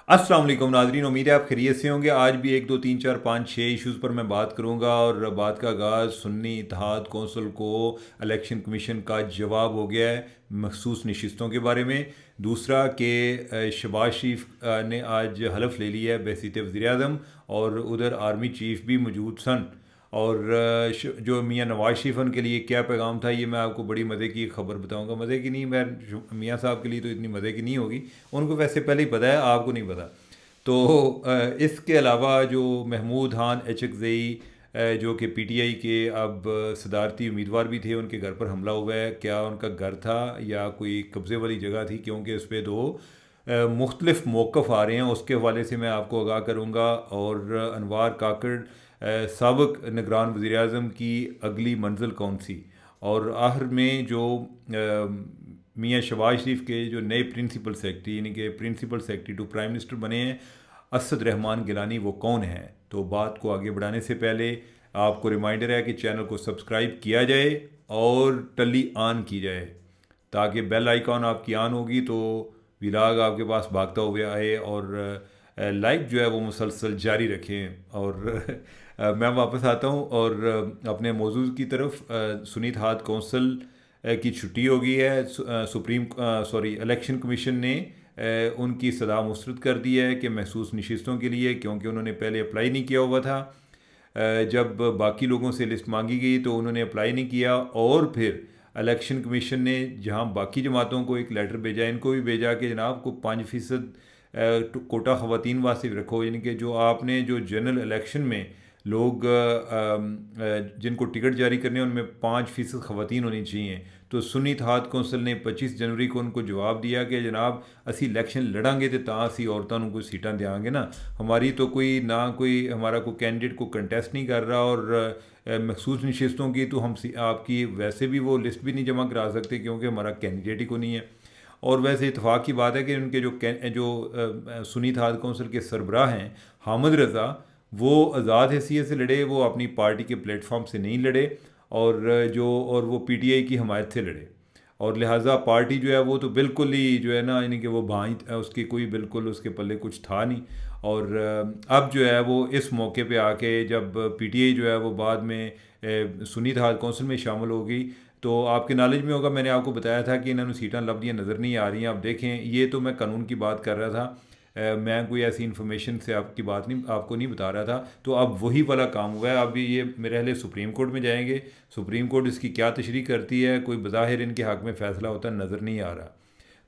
अस्सलाम वालेकुम नाज़रीन, उम्मीद है आप खैरियत से होंगे। आज भी 1 2 3 4 5 6 इश्यूज़ पर मैं बात करूंगा और बात का आगाज़ सुन्नी इत्तेहाद कौंसिल को इलेक्शन कमीशन का जवाब हो गया है मखसूस नशिस्तों के बारे में। दूसरा कि शहबाज शरीफ ने आज हलफ ले लिया है बहसीत वज़ीर आज़म, और उधर आर्मी चीफ भी मौजूद सन। और जो मियाँ नवाज शरीफ उनके लिए क्या पैगाम था, ये मैं आपको बड़ी मज़े की खबर बताऊंगा। मज़े की नहीं, मैं मियाँ साहब के लिए तो इतनी मज़े की नहीं होगी, उनको वैसे पहले ही पता है, आपको नहीं पता। तो इसके अलावा जो महमूद खान एचकज़ई जो कि पीटीआई के अब सदारती उम्मीदवार भी थे, उनके घर पर हमला हुआ है। क्या उनका घर था या कोई कब्ज़े वाली जगह थी, क्योंकि उस पर दो मुख्तलिफ मौक़िफ़ आ रहे हैं, उसके हवाले से मैं आपको आगाह करूँगा। और अनवार काकड़ साबिक़ निगरान वज़ीर आज़म की अगली मंजिल कौन सी, और आखिर में जो मियाँ शहबाज शरीफ के जो नए प्रिंसिपल सेक्रेटरी यानी कि principal secretary to prime minister बने हैं असद रहमान गिलानी, वो कौन है। तो बात को आगे बढ़ाने से पहले आपको रिमाइंडर है कि चैनल को सब्सक्राइब किया जाए और टली ऑन की जाए, ताकि बेल आइकॉन आपकी ऑन होगी तो विलाग आपके पास भागता हुआ आए, और लाइक जो है वो मुसलसल जारी रखें। और मैं वापस आता हूँ और अपने मौजूद की तरफ। सुन्नी इत्तेहाद कौंसिल की छुट्टी हो गई है। इलेक्शन कमीशन ने उनकी सदा मुस्तरद कर दी है कि महसूस नशिस्तों के लिए, क्योंकि उन्होंने पहले अप्लाई नहीं किया हुआ था। जब बाकी लोगों से लिस्ट मांगी गई तो उन्होंने अप्लाई नहीं किया, और फिर इलेक्शन कमीशन ने जहां बाकी जमातों को एक लेटर भेजा, इनको भी भेजा कि जनाब को 5% कोटा ख़वातीन वास्ते रखो, यानी कि जो आपने जो जनरल इलेक्शन में लोग जिनको टिकट जारी करने हैं उनमें 5% ख़वातीन होनी चाहिए। तो सुन्नी इत्तेहाद कौंसिल ने 25 जनवरी को उनको जवाब दिया कि जनाब असी इलैक्शन लड़ांगे तो असी औरतों को सीटां देंगे ना, हमारी तो कोई ना कोई हमारा कोई कैंडिडेट को कंटेस्ट नहीं कर रहा, और मखसूस नशिस्तों की तो हम आपकी वैसे भी वो लिस्ट भी नहीं जमा करा सकते, क्योंकि हमारा कैंडिडेट ही को नहीं है। और वैसे इतफाक़ की बात है कि उनके जो सुन्नी इत्तेहाद कौंसिल के सरबराह हैं हामिद रज़ा, वो आज़ाद हैसियत से लड़े, वो अपनी पार्टी के प्लेटफॉर्म से नहीं लड़े, और वो पीटीआई की हमायत से लड़े, और लिहाजा पार्टी जो है वो तो बिल्कुल ही जो है ना, यानी कि वो भाई उसकी कोई बिल्कुल उसके पल्ले कुछ था नहीं। और अब जो है वो इस मौके पे आके जब पीटीआई जो है वो बाद में सुन्नी इत्तेहाद कौंसिल में शामिल हो गई, तो आपके नॉलेज में होगा, मैंने आपको बताया था कि इन्होंने सीटां लब्धियाँ नज़र नहीं आ रही हैं। अब देखें, ये तो मैं कानून की बात कर रहा था, मैं कोई ऐसी इन्फॉर्मेशन से आपकी बात नहीं आपको नहीं बता रहा था। तो अब वही वाला काम हुआ है। अब ये मेरे ख्याल सुप्रीम कोर्ट में जाएंगे, सुप्रीम कोर्ट इसकी क्या तशरीह करती है, कोई बज़ाहिर इनके हक़ में फ़ैसला होता नज़र नहीं आ रहा।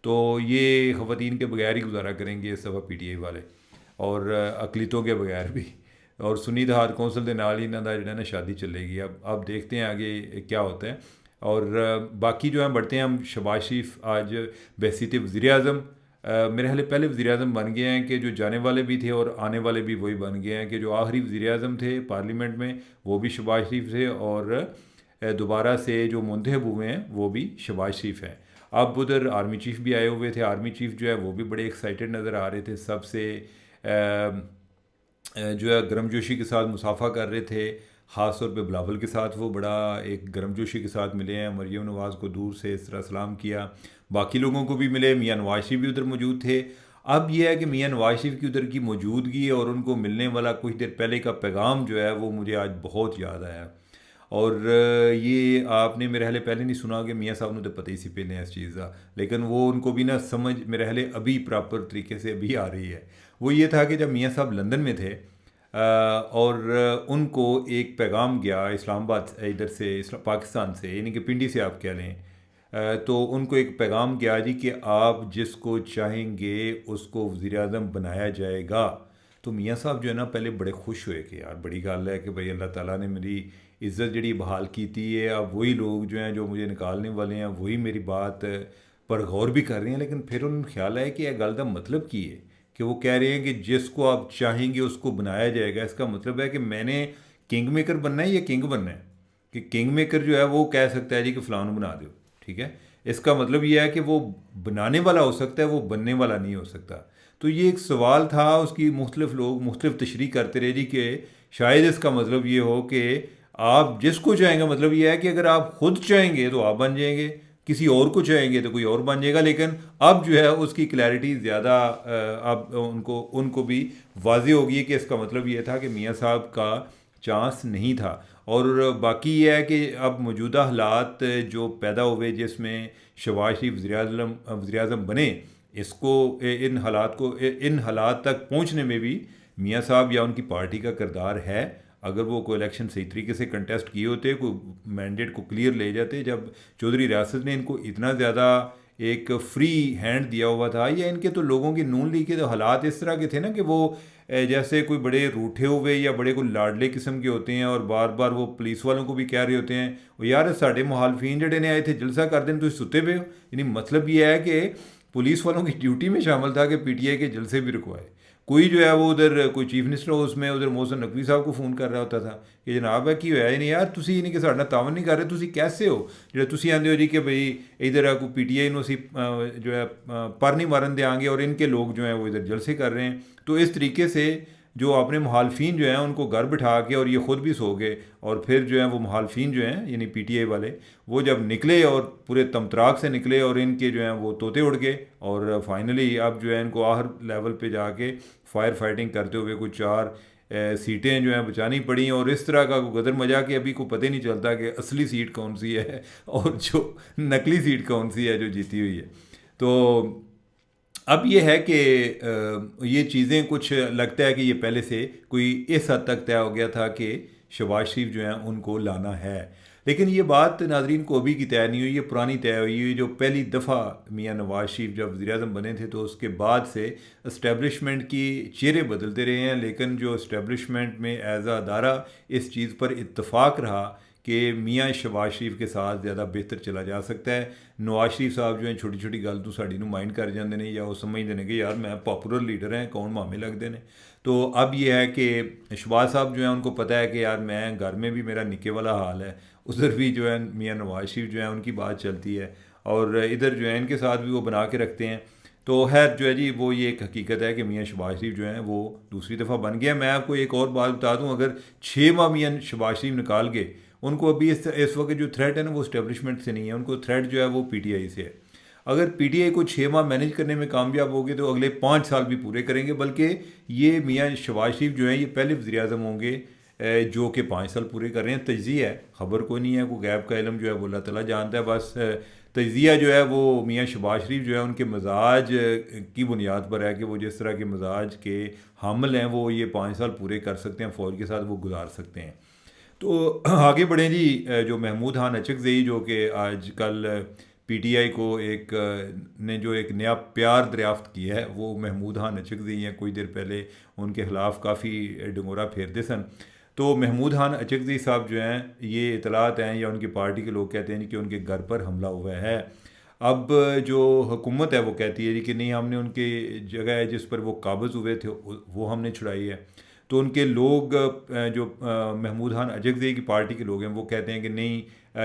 तो ये ख़वातीन के बगैर ही गुजारा करेंगे इस दफ़ा पीटीआई वाले, और अकलीतों के बगैर भी। और सुन्नी इत्तेहाद कौंसिल के नाल ही इन्हों का जो ना शादी चलेगी। अब देखते हैं आगे क्या होता है। और बाकी जो है बढ़ते हैं हम। शहबाज शरीफ आज बहसीत वज़ीर आज़म मेरे ख्याल पहले वज़ीर आज़म बन गए हैं, कि जो जाने वाले भी थे और आने वाले भी वही बन गए हैं, कि जो आखिरी वज़ीर आज़म थे पार्लियामेंट में वो भी शहबाज शरीफ थे, और दोबारा से जो मुंतखब हुए हैं वो भी शहबाज शरीफ हैं। अब उधर आर्मी चीफ़ भी आए हुए थे। आर्मी चीफ़ जो है वो भी बड़े एक्साइटेड नज़र आ रहे थे, सबसे जो है गर्मजोशी के साथ मुसाफा कर रहे थे। ख़ास तौर पे बिलावल के साथ वो बड़ा एक गर्मजोशी के साथ मिले हैं, मरीम नवाज़ को दूर से इस तरह सलाम किया, बाकी लोगों को भी मिले, मियाँ नवाज शरीफ भी उधर मौजूद थे। अब यह है कि मियाँ नवाज शरीफ की उधर की मौजूदगी और उनको मिलने वाला कुछ देर पहले का पैगाम जो है वो मुझे आज बहुत याद आया। और ये आपने मेरे ख्याल पहले नहीं सुना कि मियाँ साहब ने तो पता ही सी पहले इस चीज़ का, लेकिन वो उनको भी ना समझ मेरे ख्याल अभी प्रॉपर तरीके से अभी आ रही है। वो ये था कि जब मियाँ साहब लंदन में थे और उनको एक पैगाम गया इस्लामाबाद इधर से पाकिस्तान से, यानी कि पिंडी से आप कह लें, तो उनको एक पैगाम गया जी कि आप जिसको चाहेंगे उसको वज़ीर आज़म बनाया जाएगा। तो मियाँ साहब जो है ना पहले बड़े खुश हुए कि यार बड़ी गल है कि भाई अल्लाह ताला ने मेरी इज़्ज़त जी बहाल की है। अब वही लोग जो हैं जो मुझे निकालने वाले हैं वही मेरी बात पर गौर भी कर रहे हैं। लेकिन फिर उन्हें ख्याल आया कि यह गल का मतलब की है कि वो कह रहे हैं कि जिसको आप चाहेंगे उसको बनाया जाएगा। इसका मतलब है कि मैंने किंग मेकर बनना है या किंग बनना है, कि किंग मेकर जो है वो कह सकता है जी कि फ़लाँ बना दो, ठीक है। इसका मतलब ये है कि वो बनाने वाला हो सकता है, वो बनने वाला नहीं हो सकता। तो ये एक सवाल था, उसकी मुख्तलिफ लोग मुख्तलिफ तशरीह करते रहे जी कि शायद इसका मतलब ये हो कि आप जिसको चाहेंगे, मतलब ये है कि अगर आप खुद चाहेंगे तो आप बन जाएंगे, किसी और को चाहेंगे तो कोई और बन जाएगा, लेकिन अब जो है उसकी क्लैरिटी ज़्यादा अब उनको उनको भी वाज़ेह होगी कि इसका मतलब ये था कि मियाँ साहब का चांस नहीं था। और बाकी ये है कि अब मौजूदा हालात जो पैदा हुए जिसमें शहबाज शरीफ वज़ीर-ए-आज़म बने, इसको इन हालात तक पहुंचने में भी मियाँ साहब या उनकी पार्टी का किरदार है। अगर वो कोई इलेक्शन सही तरीके से कंटेस्ट किए होते, कोई मैंडेट को क्लियर ले जाते, जब चौधरी रियासत ने इनको इतना ज़्यादा एक फ्री हैंड दिया हुआ था, या इनके तो लोगों की नून लीग के तो हालात इस तरह के थे ना कि वो जैसे कोई बड़े रूठे हुए या बड़े कोई लाडले किस्म के होते हैं, और बार बार वो पुलिस वालों को भी कह रहे होते हैं वो यार साढ़े मुखालफिन जड़े ने आए थे जलसा कर दें तो सुते पे हो। यानी मतलब ये है कि पुलिस वालों की ड्यूटी में शामिल था कि पीटीआई के जलसे भी रुकवाए। कोई जो है वो उधर कोई चीफ मिनिस्टर हो उसमें उधर मोहसिन नकवी साहब को फ़ोन कर रहा होता था कि जनाब है की होया नहीं यार, तुसी यानी कि साढ़ा तावन नहीं कर रहे, तुसी कैसे हो जो तुसी आंदे हो जी कि भाई इधर कोई पीटीआई ਨੂੰ ਅਸੀਂ जो है पर नहीं मारन देंगे और इनके लोग जो हैं वो इधर जलसे कर रहे हैं। तो इस तरीके से जो अपने मुखालफिन जो हैं उनको घर बिठा के, और ये ख़ुद भी सो गए, और फिर जो है वो मुखालफिन जो हैं यानी पीटीआई वाले वो जब निकले और पूरे तमतराक से निकले और इनके जो हैं वो तोते उड़ गए, और फाइनली अब जो है इनको आहर लेवल पे जाके फायर फाइटिंग करते हुए कुछ 4 सीटें जो हैं बचानी पड़ी। और इस तरह का गदर मजा कि अभी को पता ही नहीं चलता कि असली सीट कौन सी है और जो नकली सीट कौन सी है जो जीती हुई है। तो अब ये है कि ये चीज़ें कुछ लगता है कि ये पहले से कोई इस हद तक तय हो गया था कि शहबाज शरीफ जो हैं उनको लाना है। लेकिन ये बात नाजरीन को अभी की तय नहीं हुई, ये पुरानी तय हुई हुई। जो पहली दफ़ा मियाँ नवाज शरीफ जब वज़ीर-ए-आज़म बने थे तो उसके बाद से इस्टेब्लिशमेंट की चेहरे बदलते रहे हैं, लेकिन जो इस्टेब्लिशमेंट में एज अदारा इस चीज़ पर इत्तफाक रहा कि मियाँ शहबाज शरीफ के साथ ज़्यादा बेहतर चला जा सकता है। नवाज शरीफ साहब जो हैं छोटी छोटी गल तो साड़ी माइंड कर जाते हैं, या वो समझते हैं कि यार मैं पॉपुलर लीडर हैं, कौन मामे लगते हैं। तो अब ये है कि शहबाज साहब जो हैं उनको पता है कि यार मैं घर में भी मेरा निके वाला हाल है, उधर भी जो है मियाँ नवाज शरीफ जो है उनकी बात चलती है, और इधर जो है इनके साथ भी वो बना के रखते हैं। तो खैर जो है जी वो ये एक हकीकत है कि मियाँ शहबाज शरीफ जो हैं वो दूसरी दफ़ा बन गया। मैं आपको एक और बात बता दूं, अगर 6 माह मियाँ शहबाज शरीफ निकाल गए, उनको अभी इस वक्त जो थ्रेट है ना वो इस्टेब्लिशमेंट से नहीं है, उनको थ्रेट जो है वो पीटीआई से है। अगर पीटीआई को 6 माह मैनेज करने में कामयाब होगे तो अगले 5 साल भी पूरे करेंगे। बल्कि ये मियाँ शहबाज शरीफ जो हैं ये पहले वज़ीर-ए-आज़म होंगे जो कि 5 साल पूरे कर रहे हैं। तज्ज़िया है, ख़बर कोई नहीं है, कोई गैब का इलम जो है वो अल्लाह ताला जानता है। बस तज्ज़िया जो है वो मियाँ शहबाज शरीफ जो है उनके मजाज की बुनियाद पर है कि वो जिस तरह के मजाज के हामिल हैं वो ये 5 साल पूरे कर सकते हैं, फ़ौज के साथ वो गुजार सकते हैं। तो आगे बढ़ें जी। जो महमूद खान अचकज़ई जो कि आज कल पीटीआई को ने जो एक नया प्यार दरियाफ्त किया है वो महमूद खान अचकज़ई हैं। कुछ देर पहले उनके ख़िलाफ़ काफ़ी डंगोरा फेरते सन। तो महमूद खान अचकज़ई साहब जो हैं ये इतलात हैं, या उनकी पार्टी के लोग कहते हैं कि उनके घर पर हमला हुआ है। अब जो हुकूमत है वो कहती है जी कि नहीं, हमने उनके जगह है जिस पर वो काबज़ हुए थे वो हमने छुड़ाई है। तो उनके लोग जो महमूद खान अचकज़ई की पार्टी के लोग हैं वो कहते हैं कि नहीं,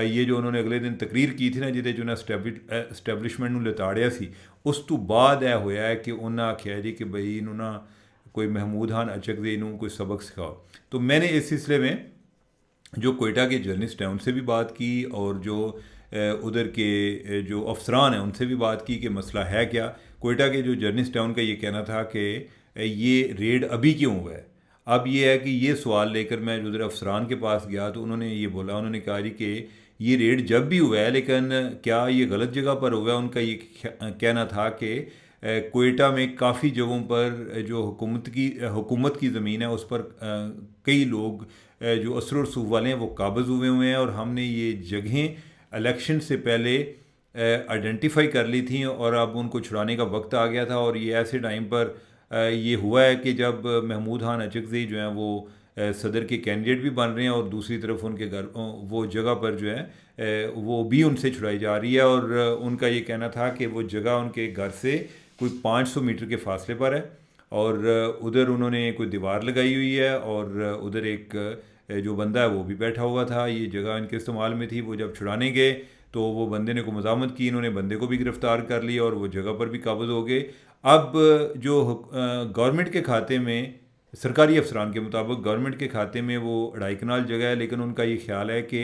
ये जो उन्होंने अगले दिन तकरीर की थी ना जिदे जो इस्टेब्लिशमेंट ਨੂੰ लताड़िया सी, उस तो बाद यह होया है कि उन्हें आख्या जी कि भाई इन्होंने कोई महमूद खान अचकज़ई ਨੂੰ कोई सबक सिखाओ। तो मैंने इस सिलसिले में जो कोयटा के जर्नलिस्ट हैं उनसे भी बात की, और जो उधर के जो अफसरान हैं उनसे भी बात की कि मसला है क्या। कोयटा के जो जर्नलिस्ट हैं उनका ये कहना था कि ये रेड अभी क्यों हुआ है। अब ये है कि ये सवाल लेकर मैं उधर अफसरान के पास गया तो उन्होंने ये बोला, उन्होंने कहा जी कि ये रेड जब भी हुआ है लेकिन क्या ये गलत जगह पर हुआ है। उनका ये कहना था कि कोयटा में काफ़ी जगहों पर जो हुकूमत की ज़मीन है उस पर कई लोग जो असर रसूख वाले हैं वो काबज़ हुए हैं, और हमने ये जगहें इलेक्शन से पहले आइडेंटिफाई कर ली थी और अब उनको छुड़ाने का वक्त आ गया था। और ये ऐसे टाइम पर ये हुआ है कि जब महमूद खान अचकज़ई जो हैं वो सदर के कैंडिडेट भी बन रहे हैं, और दूसरी तरफ उनके घर वो जगह पर जो है वो भी उनसे छुड़ाई जा रही है। और उनका ये कहना था कि वो जगह उनके घर से कोई 500 मीटर के फासले पर है, और उधर उन्होंने कोई दीवार लगाई हुई है, और उधर एक जो बंदा है वो भी बैठा हुआ था। ये जगह इनके इस्तेमाल में थी। वो जब छुड़ाने गए तो वो बंदे ने को मज़ामत की, इन्होंने बंदे को भी गिरफ़्तार कर लिया और वो जगह पर भी काबज़ हो गए। अब जो गवर्नमेंट के खाते में, सरकारी अफसरान के मुताबिक गवर्नमेंट के खाते में वो 2.5 कनाल जगह है, लेकिन उनका ये ख्याल है कि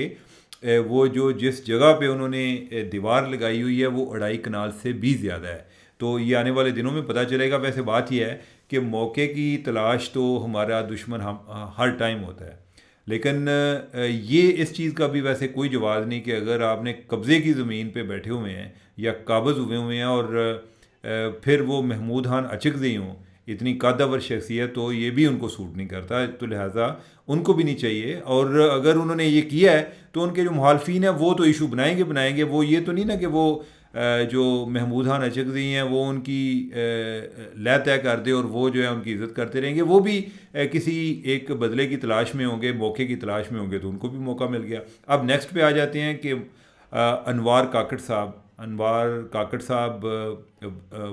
वो जो जिस जगह पे उन्होंने दीवार लगाई हुई है वो 2.5 कनाल से भी ज़्यादा है। तो ये आने वाले दिनों में पता चलेगा। वैसे बात यह है कि मौके की तलाश तो हमारा दुश्मन हम हर टाइम होता है, लेकिन ये इस चीज़ का भी वैसे कोई जवाब नहीं कि अगर आपने कब्ज़े की ज़मीन पे बैठे हुए हैं या काबज़ हुए हैं और फिर वो महमूद खान अचकज़ई हों, इतनी कद्दावर शख्सियत, तो ये भी उनको सूट नहीं करता। तो लिहाजा उनको भी नहीं चाहिए। और अगर उन्होंने ये किया है तो उनके जो मुखालफिन हैं वो तो इशू बनाएंगे बनाएंगे। वो ये तो नहीं ना कि वो जो महमूद खान अचकज़ई हैं वो उनकी लय तय कर दे और वो जो है उनकी इज़्ज़त करते रहेंगे। वो भी किसी एक बदले की तलाश में होंगे, मौके की तलाश में होंगे, तो उनको भी मौका मिल गया। अब नेक्स्ट पे आ जाते हैं कि अनवार काकड़ साहब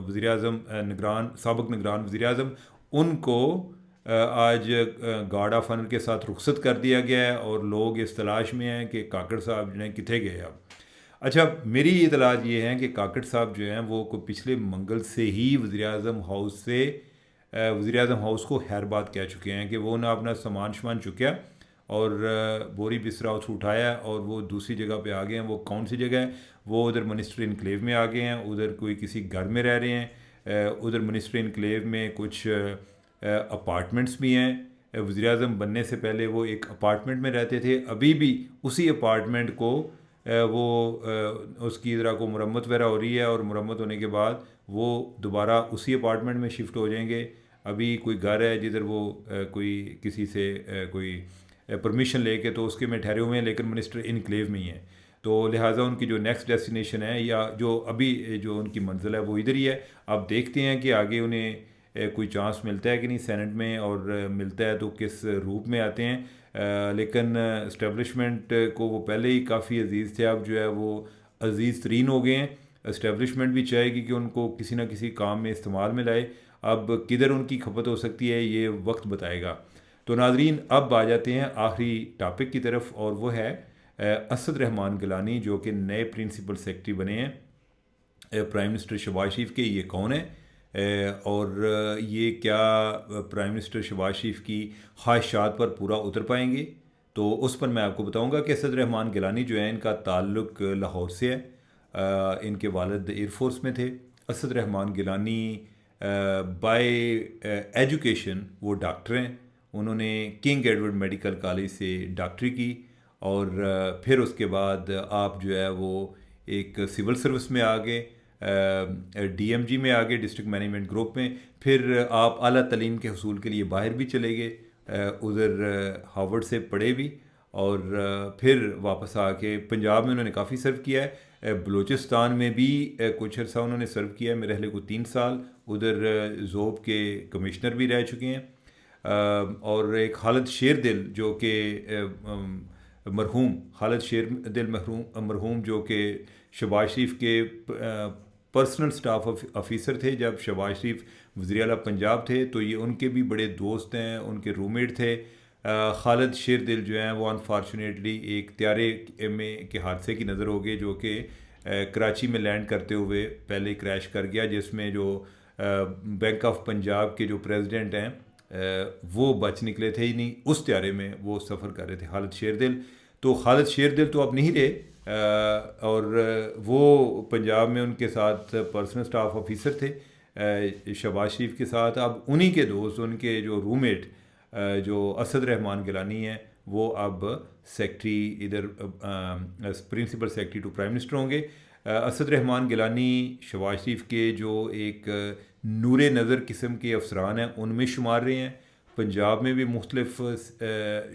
वज़ीर आज़म निगरान, साबिक़ निगरान वज़ीर आज़म, उनको आज गार्ड ऑफ ऑनर के साथ रुखसत कर दिया गया है और लोग इस तलाश में हैं कि काकड़ साहब जो हैं किथे गए अब। अच्छा, मेरी इतलात ये हैं कि काकड़ साहब जो हैं वो को पिछले मंगल से ही वज़ीर आज़म हाउस से वज़ीर आज़म हाउस को खैरबाद कह चुके हैं कि वो ना अपना सामान शमान चुक्या और बोरी बिस्तरा उठ उठाया और वो दूसरी जगह पे आ गए हैं। वो कौन सी जगह है? वो उधर मिनिस्टर इनक्लेव में आ गए हैं, उधर कोई किसी घर में रह रहे हैं। उधर मिनिस्टर इनक्लेव में कुछ अपार्टमेंट्स भी हैं। वज़ीर आज़म बनने से पहले वो एक अपार्टमेंट में रहते थे, अभी भी उसी अपार्टमेंट को वो उसकी ज़रा को मुरम्मत वगैरह हो रही है और मुरम्मत होने के बाद वो दोबारा उसी अपार्टमेंट में शिफ्ट हो जाएंगे। अभी कोई घर है जिधर वो कोई किसी से कोई परमिशन लेके तो उसके में ठहरे हुए हैं, लेकिन मिनिस्टर इनक्लेव में ही हैं। तो लिहाजा उनकी जो नेक्स्ट डेस्टिनेशन है या जो अभी जो उनकी मंजिल है वो इधर ही है। अब देखते हैं कि आगे उन्हें कोई चांस मिलता है कि नहीं सेनेट में, और मिलता है तो किस रूप में आते हैं। लेकिन इस्टेब्लिशमेंट को वो पहले ही काफ़ी अजीज़ थे, अब जो है वो अजीज़ तरीन हो गए हैं। इस्टेब्लिशमेंट भी चाहेगी कि उनको किसी ना किसी काम में इस्तेमाल में लाए। अब किधर उनकी खपत हो सकती है ये वक्त बताएगा। तो नाजरीन, अब आ जाते हैं आखिरी टॉपिक की तरफ, और वो है असद रहमान गिलानी, जो कि नए प्रिंसिपल सेक्रेटरी बने हैं प्राइम मिनिस्टर शहबाज शरीफ के। ये कौन है और ये क्या प्राइम मिनिस्टर शहबाज शरीफ की ख्वाहिशात पर पूरा उतर पाएंगे? तो उस पर मैं आपको बताऊंगा कि असद रहमान गिलानी जो है इनका ताल्लुक़ लाहौर से है। इनके वालिद एयरफोर्स में थे। असद रहमान गिलानी बाय एजुकेशन वो डॉक्टर हैं। उन्होंने किंग एडवर्ड मेडिकल कॉलेज से डॉक्टरी की और फिर उसके बाद आप जो है वो एक सिविल सर्विस में आ गए, डीएमजी में आ गए, डिस्ट्रिक्ट मैनेजमेंट ग्रुप में। फिर आप आला तालीम के हसूल के लिए बाहर भी चले गए, उधर हार्वर्ड से पढ़े भी, और फिर वापस आके पंजाब में उन्होंने काफ़ी सर्व किया है। बलूचिस्तान में भी कुछ अर्सा उन्होंने सर्व किया है, मेरे ख्याल को 3 साल। उधर ज़ोब के कमिश्नर भी रह चुके हैं। और एक खालिद शेर दिल जो कि मरहूम खालिद शेर दिल मरहूम जो कि शहबाज शरीफ के पर्सनल स्टाफ ऑफिसर थे जब शहबाज शरीफ वज़ीर आला पंजाब थे, तो ये उनके भी बड़े दोस्त हैं, उनके रूममेट थे। खालिद शेर दिल जो हैं वो अनफॉर्चुनेटली एक त्यारे में के हादसे की नज़र हो गए, जो कि कराची में लैंड करते हुए पहले क्रैश कर गया, जिसमें जो बैंक ऑफ पंजाब के जो प्रेसिडेंट हैं वो बच निकले थे ही नहीं। उस त्यारे में वो सफ़र कर रहे थे खालिद शेर दिल। तो खालिद शेर दिल तो अब नहीं रहे, और वो पंजाब में उनके साथ पर्सनल स्टाफ ऑफिसर थे शहबाज शरीफ के साथ। अब उन्हीं के दोस्त, उनके जो रूममेट जो असद रहमान गिलानी हैं, वो अब सेक्रेटरी इधर principal secretary to prime minister होंगे। असद रहमान गिलानी शहबाज शरीफ के जो एक नूरे नज़र किस्म के अफसरान हैं उनमें शुमार रहे हैं। पंजाब में भी मुख्तलिफ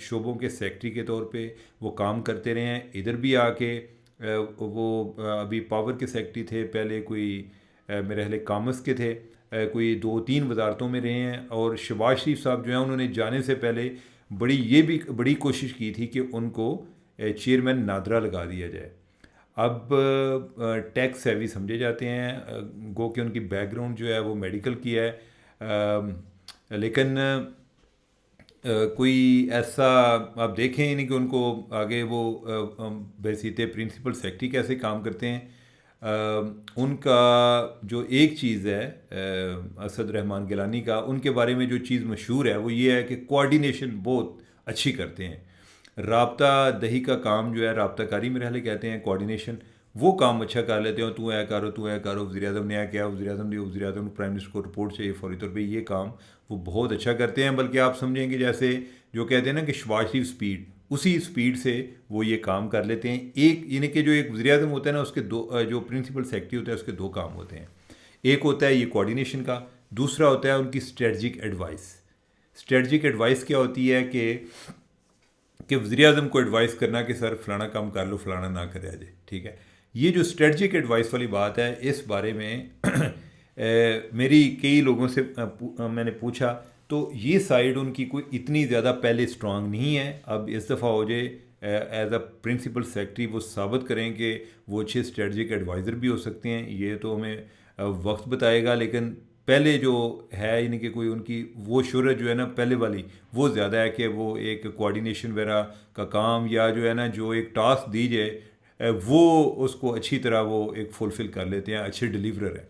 शोबों के सेक्रेटरी के तौर पे वो काम करते रहे हैं। इधर भी आके वो अभी पावर के सेक्रेटरी थे, पहले कोई मेरे ख्याल कॉमर्स के थे, कोई 2-3 वजारतों में रहे हैं। और शहबाज शरीफ साहब जो हैं उन्होंने जाने से पहले बड़ी कोशिश की थी कि उनको चेयरमैन नादरा लगा दिया जाए। अब टैक्स सेवी समझे जाते हैं, गो कि उनकी बैकग्राउंड जो है वो मेडिकल की है, लेकिन कोई ऐसा आप देखें ही नहीं कि उनको आगे वो बैसीते प्रिंसिपल सेक्रेटरी कैसे काम करते हैं। उनका जो एक चीज़ है असद रहमान गिलानी का, उनके बारे में जो चीज़ मशहूर है वो ये है कि कोऑर्डिनेशन बहुत अच्छी करते हैं। राब्ता दही का काम जो है, राब्ता कारी मेरे ख्याल कहते हैं, कोऑर्डिनेशन, वो काम अच्छा कर लेते हो। तू ऐ करो, तू ऐ करो, वज़ीर आज़म ने क्या, वज़ीर आज़म प्राइम मिनिस्टर को रिपोर्ट चाहिए फ़ौरी तौर पे, ये काम वो बहुत अच्छा करते हैं। बल्कि आप समझेंगे जैसे जो कहते हैं ना कि शबाज शरीफ स्पीड, उसी स्पीड से वो ये काम कर लेते हैं। एक यानी कि जो एक वज़ीर आज़म होता है ना, उसके दो, जो प्रिंसिपल सेक्रेटरी होता है उसके दो काम होते हैं। एक होता है ये कोऑर्डिनेशन का, दूसरा होता है उनकी स्ट्रेटजिक एडवाइस। स्ट्रेटजिक एडवाइस क्या होती है कि वज़ीर आज़म को एडवाइस करना कि सर फलाना काम कर लो, फलाना ना करे अजय, ठीक है। ये जो स्ट्रेटजिक एडवाइस वाली बात है, इस बारे में मेरी कई लोगों से मैंने पूछा, तो ये साइड उनकी कोई इतनी ज़्यादा पहले स्ट्रांग नहीं है। अब इस दफ़ा हो जाए एज अ प्रिंसिपल सेक्रेटरी वो साबित करें कि वो अच्छे स्ट्रेटजिक एडवाइज़र भी हो सकते हैं, ये तो हमें वक्त बताएगा। लेकिन पहले जो है यानी कि कोई उनकी वो शोहरत जो है ना पहले वाली, वो ज़्यादा है कि वो एक कोऑर्डिनेशन वगैरह का काम, या जो है ना जो एक टास्क दी जाए वो उसको अच्छी तरह वो एक फुलफ़िल कर लेते हैं, अच्छे डिलीवरर हैं।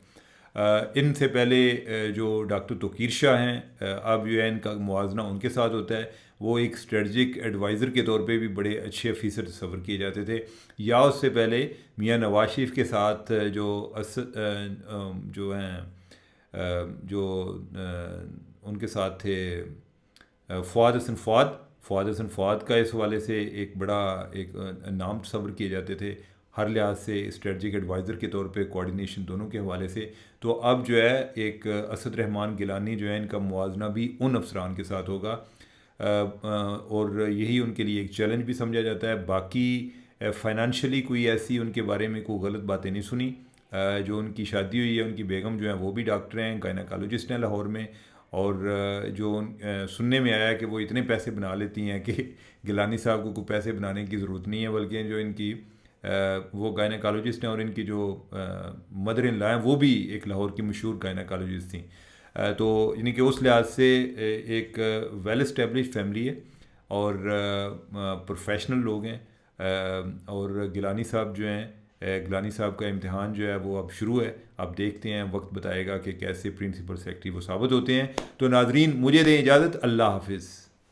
इनसे पहले जो डॉक्टर तोकीर शाह हैं, अब जो है इनका मुआवजना उनके साथ होता है। वो एक स्ट्रेटजिक एडवाइज़र के तौर पे भी बड़े अच्छे ऑफिसर तस्वर किए जाते थे। या उससे पहले मियाँ नवाज शरीफ के साथ जो जो हैं जो उनके साथ थे फ़वाद हसन फ़वाद का इस हवाले से एक बड़ा एक नाम तस्वर किए जाते थे, हर लिहाज से स्ट्रेटजिक एडवाइज़र के तौर पे, कोऑर्डिनेशन दोनों के हवाले से। तो अब जो है एक असद रहमान गिलानी जो है, इनका मुआवजना भी उन अफसरान के साथ होगा, और यही उनके लिए एक चैलेंज भी समझा जाता है। बाकी फ़ाइनेंशियली कोई ऐसी उनके बारे में कोई गलत बातें नहीं सुनी। जो उनकी शादी हुई है, उनकी बेगम जो है वो भी डॉक्टर हैं, गायनाकोलॉजिस्ट हैं लाहौर में। और जो सुनने में आया कि वो इतने पैसे बना लेती हैं कि गिलानी साहब को कोई पैसे बनाने की ज़रूरत नहीं है, बल्कि जो इनकी वो गायनाकोलॉजिस्ट हैं, और इनकी जो मदर इन लॉ हैं वो भी एक लाहौर की मशहूर गायनाकोलॉजिस्ट थी। तो यानी कि उस लिहाज से एक वेल इस्टेब्लिश फैमिली है, और प्रोफेशनल लोग हैं। और गिलानी साहब जो हैं, गिलानी साहब का इम्तिहान जो है वो अब शुरू है। अब देखते हैं, वक्त बताएगा कि कैसे प्रिंसिपल सेक्रेटरी वो साबित होते हैं। तो नाजरीन, मुझे दें इजाज़त, अल्लाह हाफिज़।